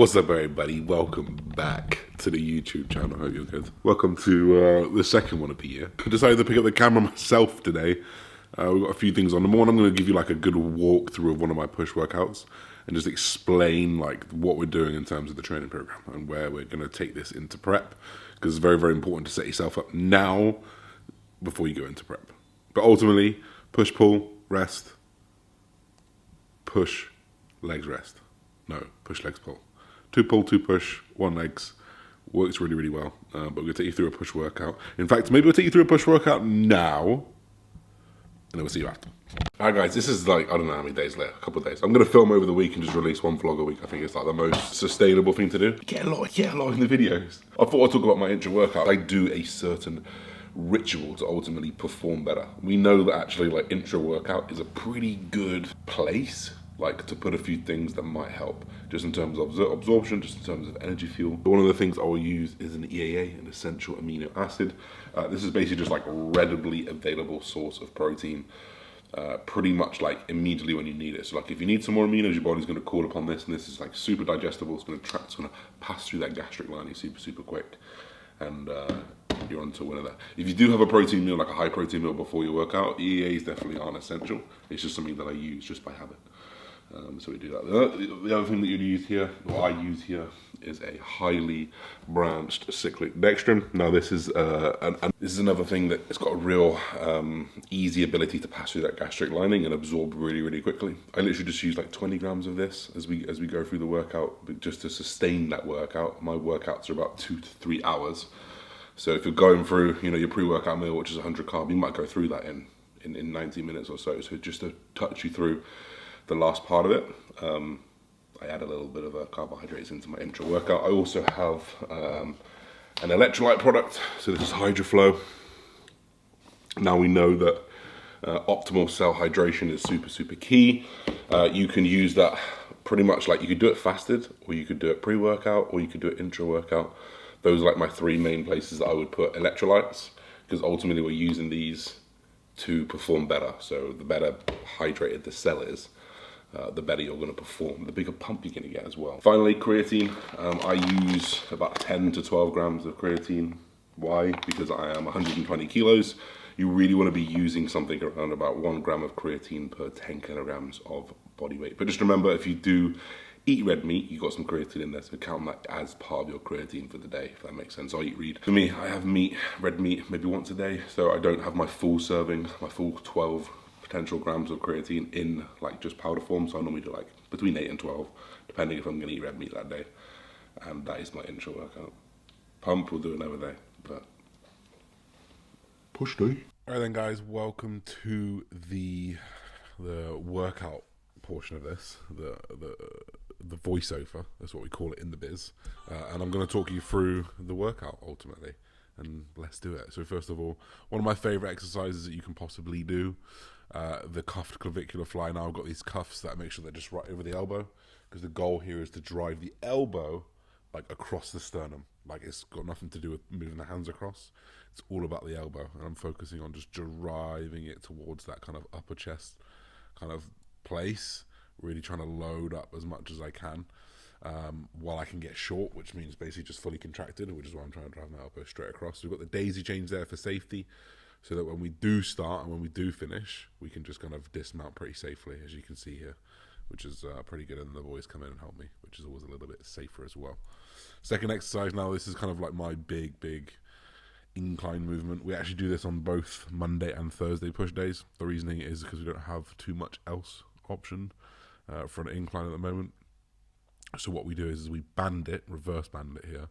What's up, everybody? Welcome back to the YouTube channel. I hope you're good. Welcome to the second one of the year. I decided to pick up the camera myself today. We've got a few things on. Number one, I'm going to give you like a good walkthrough of one of my push workouts and just explain like what we're doing in terms of the training program and where we're going to take this into prep, because it's very, very important to set yourself up now before you go into prep. But ultimately, push, pull, rest, push, legs, rest. No, push, legs, pull. 2 pull, 2 push, 1 legs. Works really, really well. But we're going to take you through a push workout. In fact, maybe we'll take you through a push workout now, and then we'll see you after. Alright guys, this is like, I don't know how many days later, a couple of days. I'm going to film over the week and just release one vlog a week. I think it's like the most sustainable thing to do. Get a lot in the videos. I thought I'd talk about my intra workout. I do a certain ritual to ultimately perform better. We know that actually like intra workout is a pretty good place like to put a few things that might help, just in terms of absorption, just in terms of energy fuel. One of the things I will use is an EAA, an essential amino acid. This is basically just like a readily available source of protein, pretty much like immediately when you need it. So like if you need some more aminos, your body's gonna call upon this, and this is like super digestible. It's gonna pass through that gastric lining super quick, and you're on to a winner there. If you do have a protein meal, like a high protein meal before your workout, EAAs definitely aren't essential. It's just something that I use just by habit. So we do that. The other thing that you'd use here, what I use here, is a highly branched cyclic dextrin. Now this is this is another thing that it's got a real easy ability to pass through that gastric lining and absorb really, really quickly. I literally just use like 20 grams of this as we go through the workout, but just to sustain that workout. My workouts are about 2 to 3 hours. So if you're going through, you know, your pre-workout meal, which is 100 carb, you might go through that in 90 minutes or so. So just to touch you through the last part of it, I add a little bit of carbohydrates into my intra workout. I also have an electrolyte product, so this is HydroFlow. Now we know that optimal cell hydration is super key. You can use that pretty much like you could do it fasted, or you could do it pre-workout, or you could do it intra workout. Those are like my 3 main places that I would put electrolytes, because ultimately we're using these to perform better. So the better hydrated the cell is, the better you're going to perform, the bigger pump you're going to get as well. Finally, creatine. I use about 10 to 12 grams of creatine. Why? Because I am 120 kilos. You really want to be using something around about 1 gram of creatine per 10 kilograms of body weight. But just remember, if you do eat red meat, you've got some creatine in there, so count that as part of your creatine for the day, if that makes sense. I eat red. For me, I have red meat, maybe once a day, so I don't have my full serving, my full 12 potential grams of creatine in like just powder form. So I normally do like between 8 and 12, depending if I'm gonna eat red meat that day. And that is my intra workout. Pump will do another day, but push day. All right then guys, welcome to the workout portion of this, the voiceover, that's what we call it in the biz. And I'm gonna talk you through the workout ultimately. And let's do it. So first of all, one of my favorite exercises that you can possibly do, the cuffed clavicular fly. Now I've got these cuffs that make sure they're just right over the elbow, because the goal here is to drive the elbow like across the sternum. Like it's got nothing to do with moving the hands across. It's all about the elbow, and I'm focusing on just driving it towards that kind of upper chest kind of place, really trying to load up as much as I can. While I can get short, which means basically just fully contracted, which is why I'm trying to drive my elbow straight across. So we've got the daisy chains there for safety, so that when we do start and when we do finish, we can just kind of dismount pretty safely, as you can see here, which is pretty good. And the boys come in and help me, which is always a little bit safer as well. Second exercise, now this is kind of like my big incline movement. We actually do this on both Monday and Thursday push days. The reasoning is because we don't have too much else option for an incline at the moment. So what we do is we band it, reverse band it here,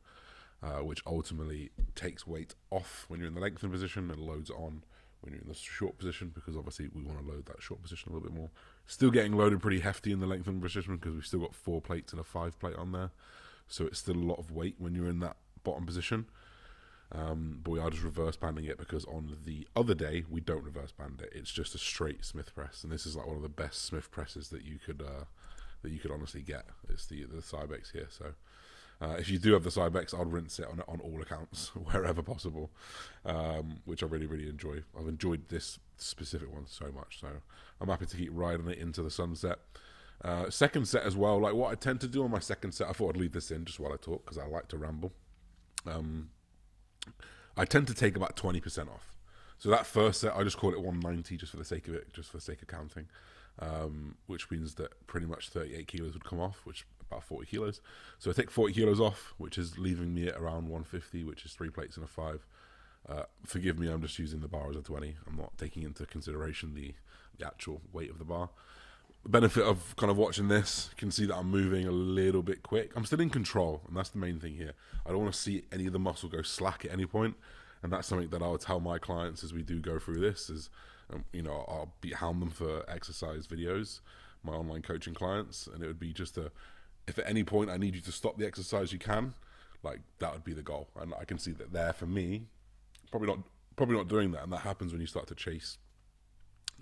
which ultimately takes weight off when you're in the lengthened position and loads on when you're in the short position, because obviously we want to load that short position a little bit more. Still getting loaded pretty hefty in the lengthened position, because we've still got 4 plates and a 5 plate on there. So it's still a lot of weight when you're in that bottom position. But we are just reverse banding it, because on the other day we don't reverse band it. It's just a straight Smith press, and this is like one of the best Smith presses that you could honestly get. It's the Cybex here. So if you do have the Cybex, I'd rinse it on all accounts wherever possible, which I really enjoy. I've enjoyed this specific one so much, so I'm happy to keep riding it into the sunset. Second set as well, like what I tend to do on my second set, I thought I'd leave this in just while I talk because I like to ramble. I tend to take about 20% off. So that first set, I just call it 190 just for the sake of it, just for the sake of counting, which means that pretty much 38 kilos would come off, which is about 40 kilos. So I take 40 kilos off, which is leaving me at around 150, which is 3 plates and a 5. Forgive me, I'm just using the bar as a 20. I'm not taking into consideration the actual weight of the bar. The benefit of kind of watching this, you can see that I'm moving a little bit quick. I'm still in control, and that's the main thing here. I don't want to see any of the muscle go slack at any point, and that's something that I'll tell my clients as we do go through this. Is I'll hound them for exercise videos, my online coaching clients, and it would be just if at any point I need you to stop the exercise, you can. Like that would be the goal, and I can see that there for me, probably not doing that, and that happens when you start to chase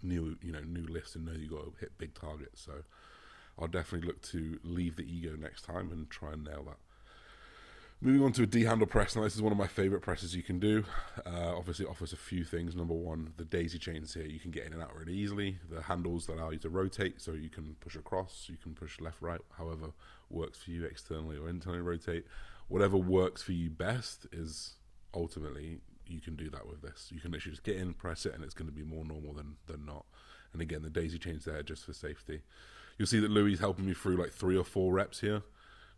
new lifts and know you got to hit big targets. So I'll definitely look to leave the ego next time and try and nail that. Moving on to a D-handle press. Now this is one of my favorite presses you can do. Obviously it offers a few things. Number one, the daisy chains here, you can get in and out really easily. The handles that allow you to rotate, so you can push across, you can push left, right, however works for you, externally or internally rotate. Whatever works for you best is ultimately, you can do that with this. You can literally just get in, press it, and it's going to be more normal than not. And again, the daisy chain's there just for safety. You'll see that Louis is helping me through like 3 or 4 reps here.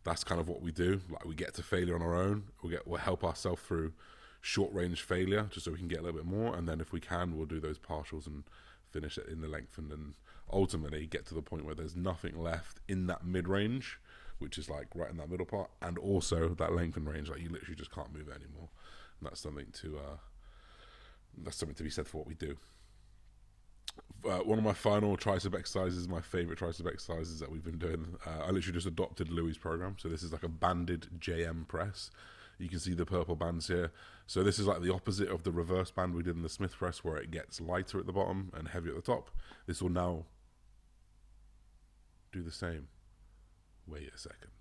That's kind of what we do. Like we get to failure on our own. We'll help ourselves through short range failure just so we can get a little bit more. And then if we can, we'll do those partials and finish it in the lengthened and ultimately get to the point where there's nothing left in that mid range, which is like right in that middle part, and also that lengthened range. Like you literally just can't move it anymore. And that's something to be said for what we do. One of my final tricep exercises, my favorite tricep exercises that we've been doing. I literally just adopted Louis' program. So this is like a banded JM press. You can see the purple bands here. So this is like the opposite of the reverse band we did in the Smith press, where it gets lighter at the bottom and heavier at the top. This will now do the same. Wait a second.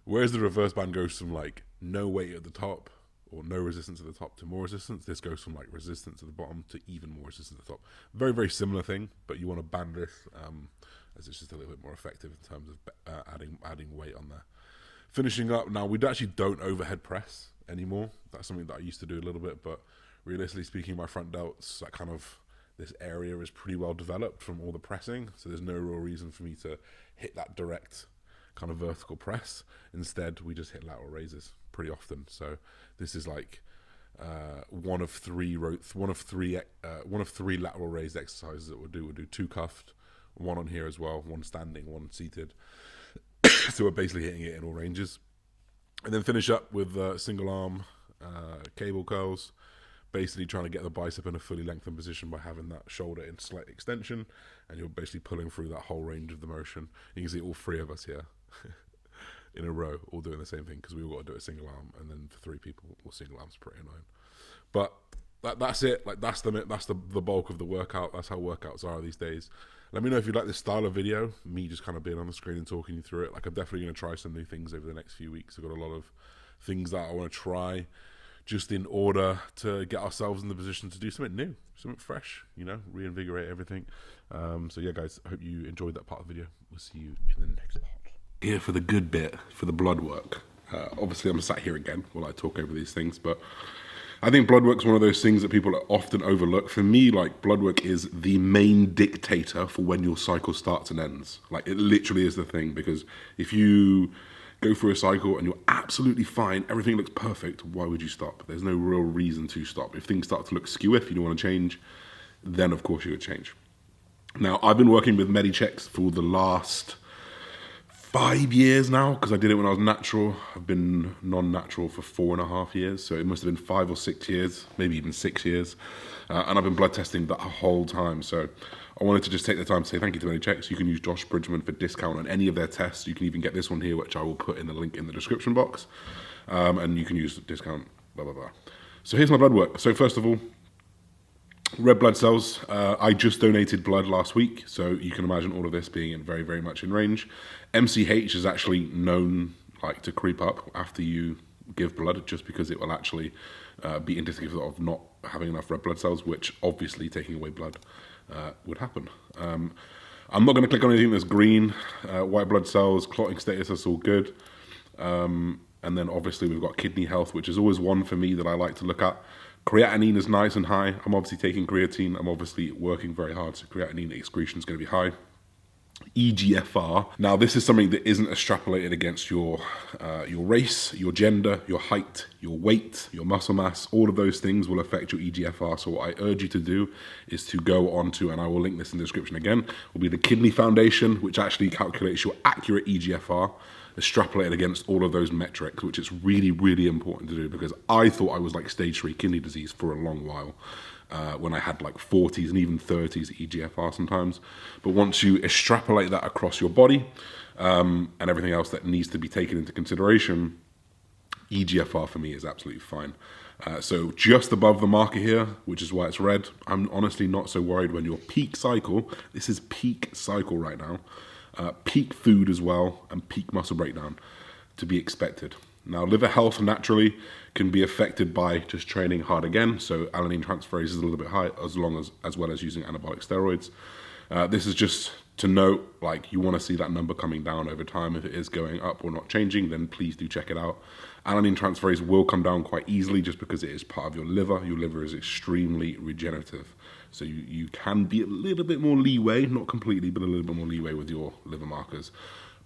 Whereas the reverse band goes from like no weight at the top or no resistance at the top to more resistance, this goes from like resistance at the bottom to even more resistance at the top. Very, very similar thing, but you want to band this as it's just a little bit more effective in terms of adding weight on there. Finishing up, now we actually don't overhead press anymore. That's something that I used to do a little bit, but realistically speaking, my front delts, that kind of, this area is pretty well developed from all the pressing, so there's no real reason for me to hit that direct kind of vertical press. Instead, we just hit lateral raises pretty often. So this is like one of three lateral raised exercises that we'll do. We'll do 2 cuffed, 1 on here as well, 1 standing, 1 seated. So we're basically hitting it in all ranges, and then finish up with single arm cable curls. Basically trying to get the bicep in a fully lengthened position by having that shoulder in slight extension, and you're basically pulling through that whole range of the motion. You can see all 3 of us here in a row all doing the same thing, because we all got to do a single arm, and then for 3 people, all single arms, pretty annoying. But that's it. Like that's the bulk of the workout. That's how workouts are these days. Let me know if you like this style of video, me just kind of being on the screen and talking you through it. Like I'm definitely going to try some new things over the next few weeks. I've got a lot of things that I want to try, just in order to get ourselves in the position to do something new, something fresh, reinvigorate everything. So yeah, guys, I hope you enjoyed that part of the video. We'll see you in the next part. Here for the good bit, for the blood work. Obviously, I'm sat here again while I talk over these things, but I think blood work's one of those things that people often overlook. For me, like, blood work is the main dictator for when your cycle starts and ends. Like, it literally is the thing, because if you go through a cycle and you're absolutely fine, everything looks perfect, why would you stop? There's no real reason to stop. If things start to look skew, if you don't want to change, then of course you would change. Now, I've been working with Medichecks for the last 5 years now, because I did it when I was natural. I've been non-natural for 4.5 years, so it must have been 5 or 6 years, maybe even 6 years. And I've been blood testing that whole time. So I wanted to just take the time to say thank you to Medichecks. You can use Josh Bridgman for discount on any of their tests. You can even get this one here, which I will put in the link in the description box. And you can use discount, blah, blah, blah. So here's my blood work. So first of all, red blood cells. I just donated blood last week, so you can imagine all of this being very, very much in range. MCH is actually known to creep up after you give blood, just because it will actually be indicative of not having enough red blood cells, which obviously taking away blood would happen. I'm not going to click on anything that's green. White blood cells, clotting status, that's all good. And then obviously we've got kidney health, which is always one for me that I like to look at. Creatinine is nice and high. I'm obviously taking creatine. I'm obviously working very hard, so creatinine excretion is going to be high. EGFR. Now, this is something that isn't extrapolated against your race, your gender, your height, your weight, your muscle mass. All of those things will affect your EGFR. So what I urge you to do is to go on to, and I will link this in the description again, will be the Kidney Foundation, which actually calculates your accurate EGFR, extrapolated against all of those metrics, which is really, really important to do, because I thought I was like stage 3 kidney disease for a long while. When I had like 40s and even 30s EGFR sometimes. But once you extrapolate that across your body and everything else that needs to be taken into consideration, EGFR for me is absolutely fine. So just above the marker here, which is why it's red, I'm honestly not so worried when your peak cycle, this is peak cycle right now, peak food as well, and peak muscle breakdown to be expected. Now, liver health naturally can be affected by just training hard again. So alanine transferase is a little bit high, as well as using anabolic steroids. This is just to note, like, you want to see that number coming down over time. If it is going up or not changing, then please do check it out. Alanine transferase will come down quite easily just because it is part of your liver. Your liver is extremely regenerative. So you can be a little bit more leeway, not completely, but a little bit more leeway with your liver markers.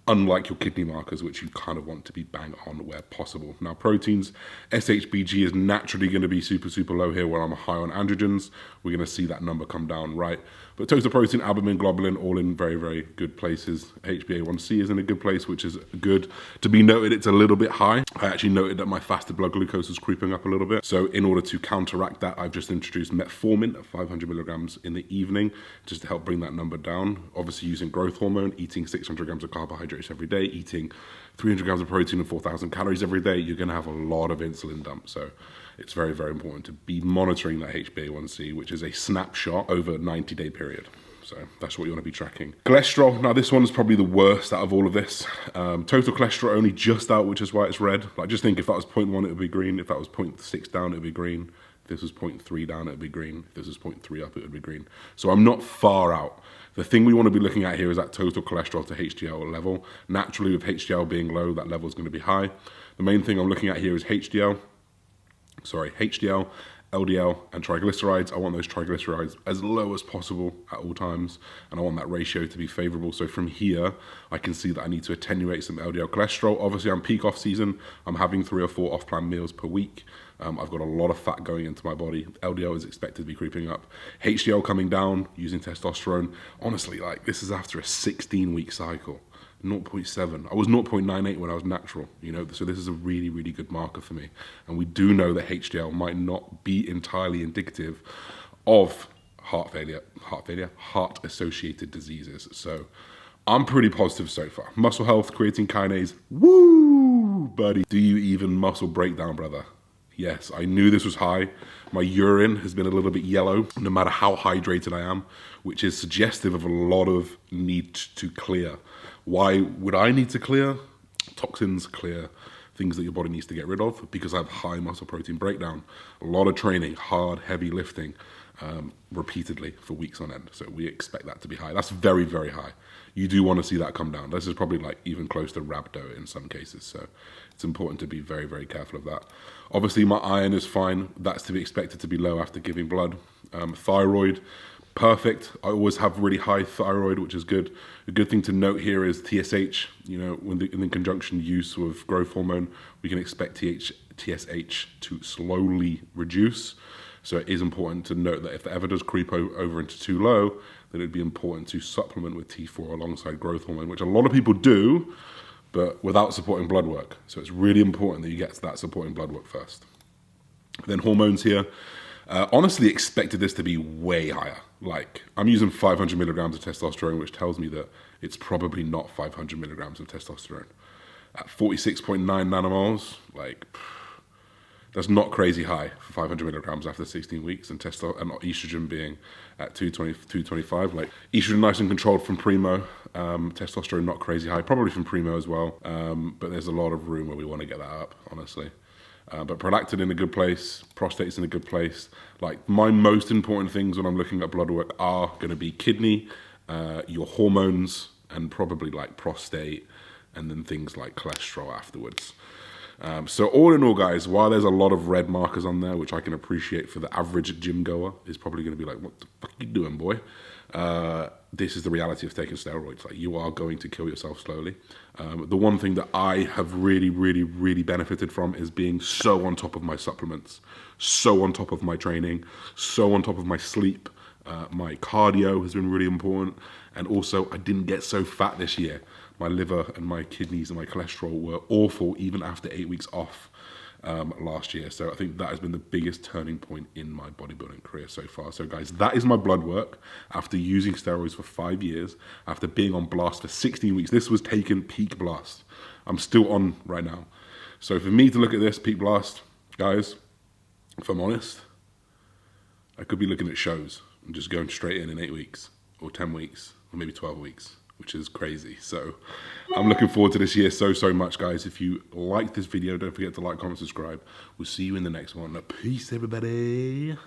Unlike your kidney markers, which you kind of want to be bang on where possible. Now, proteins, SHBG is naturally going to be super, super low here where I'm high on androgens. We're going to see that number come down, right? But total protein, albumin, globulin, all in very, very good places. HbA1c is in a good place, which is good. To be noted, it's a little bit high. I actually noted that my fasted blood glucose is creeping up a little bit. So in order to counteract that, I've just introduced metformin at 500 milligrams in the evening, just to help bring that number down. Obviously using growth hormone, eating 600 grams of carbohydrates every day, eating 300 grams of protein and 4,000 calories every day, you're going to have a lot of insulin dump. So it's very, very important to be monitoring that HbA1c, which is a snapshot over a 90-day period. So that's what you want to be tracking. Cholesterol, now this one's probably the worst out of all of this. Total cholesterol only just out, which is why it's red. Like, just think if that was 0.1, it would be green. If that was 0.6 down, it would be green. If this was 0.3 down, it would be green. If this was 0.3 up, it would be green. So I'm not far out. The thing we want to be looking at here is that total cholesterol to HDL level. Naturally, with HDL being low, that level is going to be high. The main thing I'm looking at here is HDL, LDL, and triglycerides. I want those triglycerides as low as possible at all times, and I want that ratio to be favorable. So from here, I can see that I need to attenuate some LDL cholesterol. Obviously, I'm peak off season. I'm having 3 or 4 off-plan meals per week. I've got a lot of fat going into my body. LDL is expected to be creeping up. HDL coming down using testosterone. Honestly, like, this is after a 16-week cycle. 0.7. I was 0.98 when I was natural, so this is a really, really good marker for me. And we do know that HDL might not be entirely indicative of heart-associated diseases. So I'm pretty positive so far. Muscle health, creatine kinase, woo, buddy. Do you even muscle breakdown, brother? Yes, I knew this was high. My urine has been a little bit yellow, no matter how hydrated I am, which is suggestive of a lot of need to clear. Why would I need to clear? Toxins, clear things that your body needs to get rid of, because I have high muscle protein breakdown. A lot of training, hard, heavy lifting, repeatedly for weeks on end. So we expect that to be high. That's very, very high. You do want to see that come down. This is probably like even close to rhabdo in some cases. So it's important to be very, very careful of that. Obviously, my iron is fine. That's to be expected to be low after giving blood. Thyroid, perfect. I always have really high thyroid, which is good. A good thing to note here is TSH. When in conjunction use with growth hormone, we can expect TSH to slowly reduce. So it is important to note that if it ever does creep over into too low, then it'd be important to supplement with T4 alongside growth hormone, which a lot of people do, but without supporting blood work. So it's really important that you get to that supporting blood work first. Then hormones here. Honestly expected this to be way higher. Like, I'm using 500 milligrams of testosterone, which tells me that it's probably not 500 milligrams of testosterone. At 46.9 nanomoles, like, that's not crazy high for 500 milligrams after 16 weeks, and estrogen being at 225. Like, estrogen nice and controlled from primo, testosterone not crazy high, probably from primo as well, but there's a lot of room where we want to get that up, honestly. But prolactin in a good place, prostate's in a good place. Like, my most important things when I'm looking at blood work are going to be kidney, your hormones, and probably like prostate, and then things like cholesterol afterwards. So all in all, guys, while there's a lot of red markers on there, which I can appreciate for the average gym goer, is probably going to be like, what the fuck are you doing, boy? This is the reality of taking steroids. Like, you are going to kill yourself slowly. The one thing that I have really, really, really benefited from is being so on top of my supplements, so on top of my training, so on top of my sleep. My cardio has been really important. And also, I didn't get so fat this year. My liver and my kidneys and my cholesterol were awful even after 8 weeks off last year. So I think that has been the biggest turning point in my bodybuilding career so far. So guys, that is my blood work after using steroids for 5 years, after being on blast for 16 weeks. This was taken peak blast. I'm still on right now. So for me to look at this peak blast, guys, if I'm honest, I could be looking at shows and just going straight in 8 weeks or 10 weeks or maybe 12 weeks, which is crazy. So I'm looking forward to this year so much, guys. If you like this video, don't forget to like, comment, subscribe. We'll see you in the next one. Peace, everybody.